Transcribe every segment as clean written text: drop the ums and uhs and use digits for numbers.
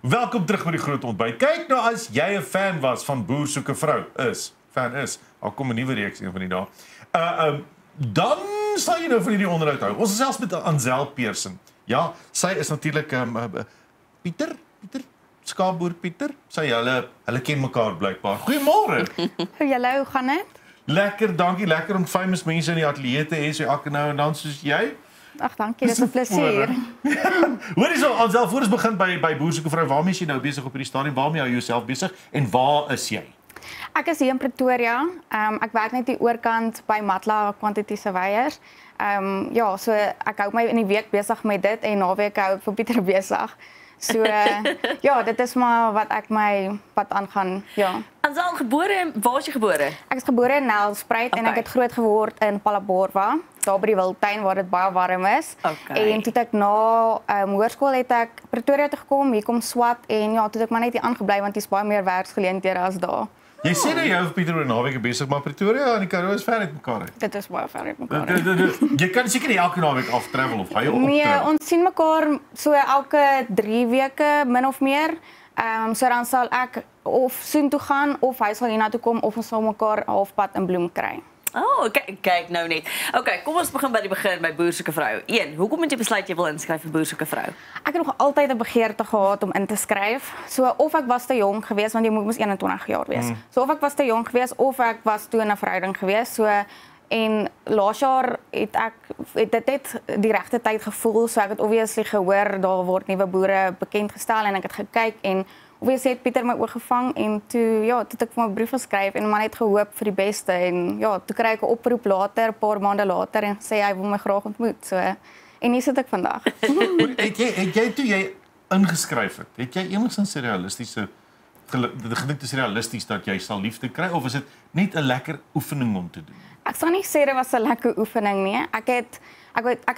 Welkom terug by die groot ontbyt. Kyk nou as jy 'n fan was van Boer soek 'n vrou, al kom 'n nuwe reeks een van die dae. Dan sal jy nou van hierdie onderhoud hou. Ons is selfs met Ansel Pearson. Ja, sy is natuurlik Pieter Skaapboer Pieter. Sy hulle ken mekaar blykbaar. Goeiemôre. Hallo, hoe gaan dit? Lekker, dankie. Lekker om famous mense in die ateljee te hê, so elke nou en dan soos jy. Ag, dankie, dit is 'n plesier. Hoorie so, Ansel, voor ons begin by Boer soek 'n vrou, waarmee is jy nou besig op hierdie stadium? Waarmee hou jy jouself besig en waar is jy? Ek is hier in Pretoria. Ek werk net hier oorkant by Matla Quantity Surveyors. Ja, so ek hou my in die week besig met dit en naweek hou ek vir Pieter besig. So ja, dit is maar wat ek my pad aangaan, ja. Ansel, gebore, waar is jy gebore? Ek is gebore in Nelspruit en ek het groot geword in Palaborwa, daar by die Wildtuin waar dit baie warm is. En toe ek na hoërskool het ek Pretoria toe gekom, hier kom swat en ja, toe ek maar net hier aangebly want hier's baie meer werksgeleenthede as daar. Jy sê dat jy vir Pieter oor naweek besig, maar Pretoria en die Karoo is ver uit mekaar uit. Dit is baie ver uit mekaar. Jy kan seker nie elke naweek aftravel of gaan jy op? Nee, ons sien mekaar so elke 3 weke min of meer. So dan sal ek of soontoe gaan of hy sal hiernatoe kom of ons sal mekaar halfpad in Bloem kry. Oh, kyk nou net. Okay, kom ons begin by die begin by Boer soek 'n vrou. 1, hoekom het jy besluit jy wil inskryf vir Boer soek 'n vrou? Ek het nog altyd 'n begeerte gehad om in te skryf. So of ek was te jonk geweest want jy moes 21 jaar wees. So of ek was te jonk geweest of ek was toe in 'n verhouding geweest. So en laas jaar het dit net die regte tyd gevoel. So ek het obviously gehoor daar word nuwe boere bekend gestel en ek het gekyk en obviously het Pieter my oorgevang en toe het ek vir my 'n brief geskryf en maar net gehoop vir die beste en ja, toe kry ek 'n oproep later, 'n paar maande later en sê hy wil my graag ontmoet. So en hier sit ek vandag. Het jy toe jy ingeskryf het jy enigstens gedink is realisties dat jy sal liefde kry of is dit net 'n lekker oefening om te doen? Ek sal nie sê dit was 'n lekker oefening nie. Ek het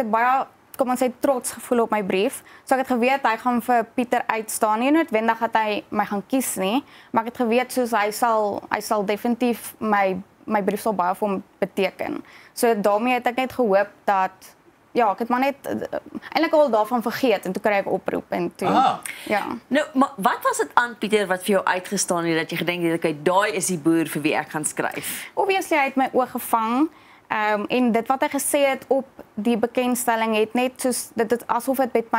baie kom ons sê trots gevoel op my brief. So ek het geweet hy gaan vir Pieter uitstaan. Nie noodwendig dat hy my gaan kies nie, maar ek het geweet soos hy sal definitief my brief sal baie vir hom beteken. So daarmee het ek net gehoop dat ja, ek het maar net eintlik al daarvan vergeet en toe kry ek 'n oproep en toe ja. Nou, maar wat was dit aan Pieter wat vir jou uitgestaan het dat jy gedink het okay, daai is die boer vir wie ek gaan skryf? Obviously hy het my oog gevang. En dit wat hy gesê het op die bekendstelling het net soos dit het asof dit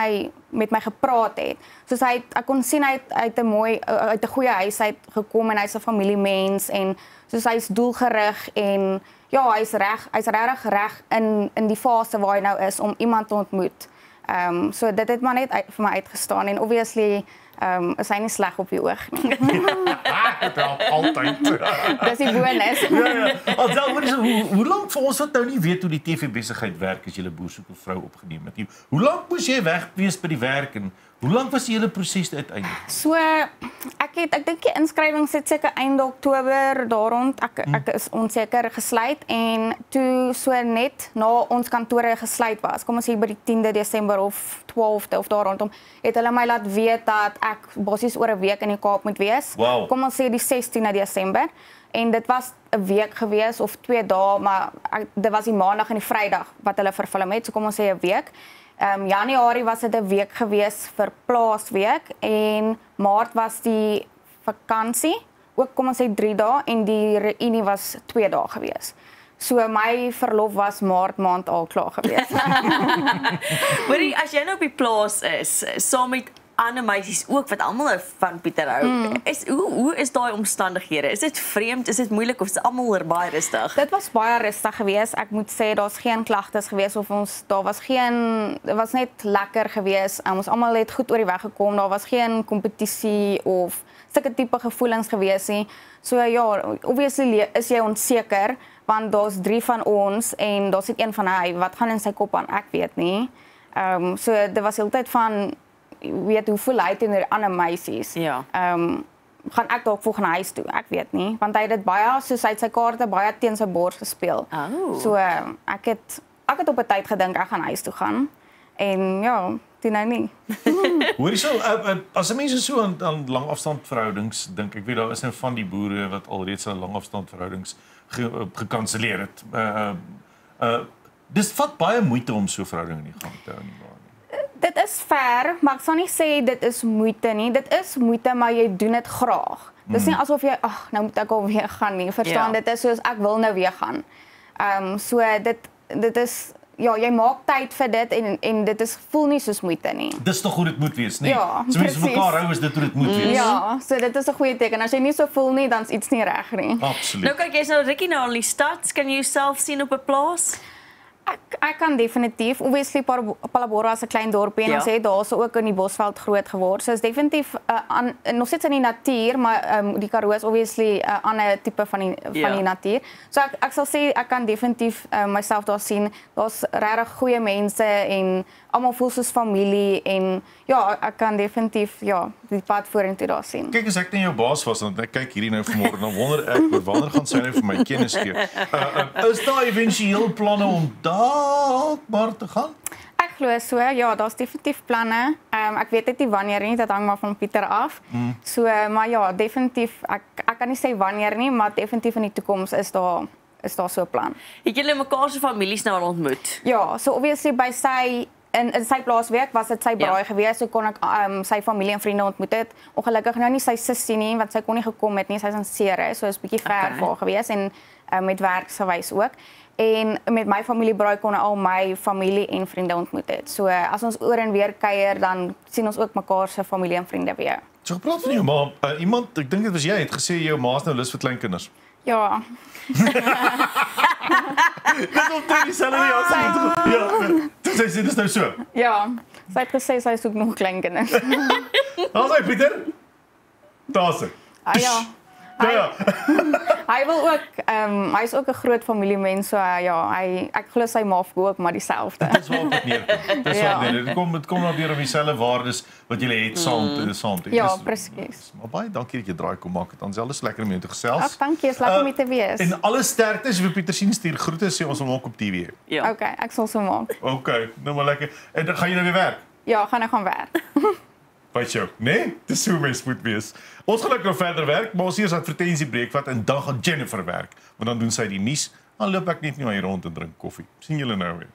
met my gepraat het. Soos ek kon sien hy uit 'n goeie huis uit gekom en hy's 'n familiemens en soos hy's doelgerig en ja, hy's regtig reg in die fase waar hy nou is om iemand te ontmoet. So dit het maar net vir my uitgestaan en obviously is hy nie sleg op die oog nie. Dit help altyd. Dis die bonus. Ja. Ansel, hoe lank vir ons wat nou nie weet hoe die TV-besigheid werk as jy 'n Boer soek 'n vrou opgeneem het? Hoe lank moes jy weg wees by die werk en hoe lank was die hele proses uiteindelik? So ek dink die inskrywings het seker einde Oktober daar rond. Ek is onseker gesluit en toe so net na ons kantore gesluit was. Kom ons sê by die 10de Desember of 12de of daar rondom het hulle my laat weet dat ek basies oor 'n week in die Kaap moet wees. Wow. Kom ons sê die 16de Desember en dit was 'n week gewees of 2 dae, maar dit was die Maandag en die Vrydag wat hulle vervul het. So kom ons sê 'n week. Januarie was dit 'n week gewees vir Plaasweek en Maart was die vakansie, ook kom ons sê 3 dae en die reunie was 2 dae gewees. So my verlof was Maart maand al klaar gewees. Hoorie, as jy nou op die plaas is, saam met ander meisies ook wat almal van Pieter hou. Hoe is daai omstandighede? Is dit vreemd? Is dit moeilik of is almal baie rustig? Dit was baie rustig geweest. Ek moet sê daar's geen klagtes geweest of dit was net lekker geweest. Ons almal het goed oor die weg gekom. Daar was geen kompetisie of sulke tipe gevoelens geweest nie. So ja, obviously is jy onseker want daar's 3 van ons en daar's net een van hy. Wat gaan in sy kop aan? Ek weet nie. So dit was heeltyd van weet hoe voel hy teenoor ander meisies. Ja. Gaan ek dalk volgende huis toe? Ek weet nie, want hy het dit baie soos hy het sy kaarte baie teen sy bors gespeel. Oh. So ek het op 'n tyd gedink ek gaan huis toe gaan en ja, toe nou nie. Hoorie so, as mense so aan langafstandverhoudings dink, ek weet daar is nou van die boere wat alreeds hulle langafstandverhoudings gekanselleer het. Dis vat baie moeite om so 'n verhouding in die gang te hou nie. Dit dit is ver, maar ek sal nie sê dit is moeite nie. Dit is moeite, maar jy doen dit graag. Dis nie asof jy, ag, nou moet ek alweer gaan nie. Verstaan, dit is soos ek wil nou weer gaan. So dit is ja, jy maak tyd vir dit en dit is voel nie soos moeite nie. Dis tog hoe dit moet wees, nee. Ja, so mense mekaar hou is dit hoe dit moet wees. Ja, so dit is 'n goeie teken. As jy nie so voel nie, dan is iets nie reg nie. Absoluut. Nou kyk, jy's nou rukkie nou al in die stad, kan jy jouself sien op 'n plaas? Ek kan definitief, obviously Palabora is 'n klein dorpie en ons het daarso ook in die Bosveld groot geword. So is definitief nog steeds in die natuur, maar die Karoo is obviously 'n ander tipe van die natuur. So ek sal sê ek kan definitief myself daar sien. Daar's regtig goeie mense en almal voel soos familie en ja, ek kan definitief die pad vorentoe daar sien. Kyk, as ek net jou baas was, dan ek kyk hierdie nou vanmôre, dan wonder ek wanneer gaan sy nou vir my kennis gee. Is daar eventueel planne om dalk maar te gaan? Ek glo so, ja, daar's definitief planne. Ek weet net nie wanneer nie, dit hang maar van Pieter af. So, maar ja, definitief, ek kan nie sê wanneer nie, maar definitief in die toekoms is daar so 'n plan. Het julle mekaar se families nou al ontmoet? Ja, so obviously by sy in sy plaaswerk was dit sy braai gewees, so kon ek sy familie en vriende ontmoet het. Ongelukkig nou nie sy sussie nie, want sy kon nie gekom het nie, sy's in Ceres, so is bietjie ver vir haar gewees en met werk se wys ook. En met my familiebraai kon al my familie en vriende ontmoet het. So as ons oor en weer kuier, dan sien ons ook mekaar se familie en vriende weer. So gepraat van jou ma, iemand, ek dink dit was jy, het gesê jou ma's nou lus vir kleinkinders. Ja. Dis omtrent dieselfde nie as ja. Sy sê dis nou so. Ja. Sy het gesê sy soek nog kleinkinders. Daar's hy Pieter. Daar's hy. Ja. Hy wil ook hy's ook 'n groot familiemens, so ek glo sy ma ook maar dieselfde. Dis waar dit neerkom. Dis waar dit kom nou weer op dieselfde waardes wat jy het saam. Ja, presies. Maar baie dankie dat jy draai kom maak. Dit aanselfs lekker om jou te gesels. Ag, dankie, is lekker om mee te wees. En alle sterktes vir Pieter sien stuur groete sê ons hom ook op TV. Ja. Okay, ek sal so maak. Okay, nou maar lekker. En dan gaan jy nou weer werk. Ja, gaan ek gaan werk. Wat jou, nee? Dis hoe mens moet wees. Ons gaan nou verder werk, maar ons eers advertensiebreek vat en dan gaan Jennifer werk. Want dan doen sy die nuus. Dan loop ek net nie hier rond en drink koffie. Sien julle nou weer.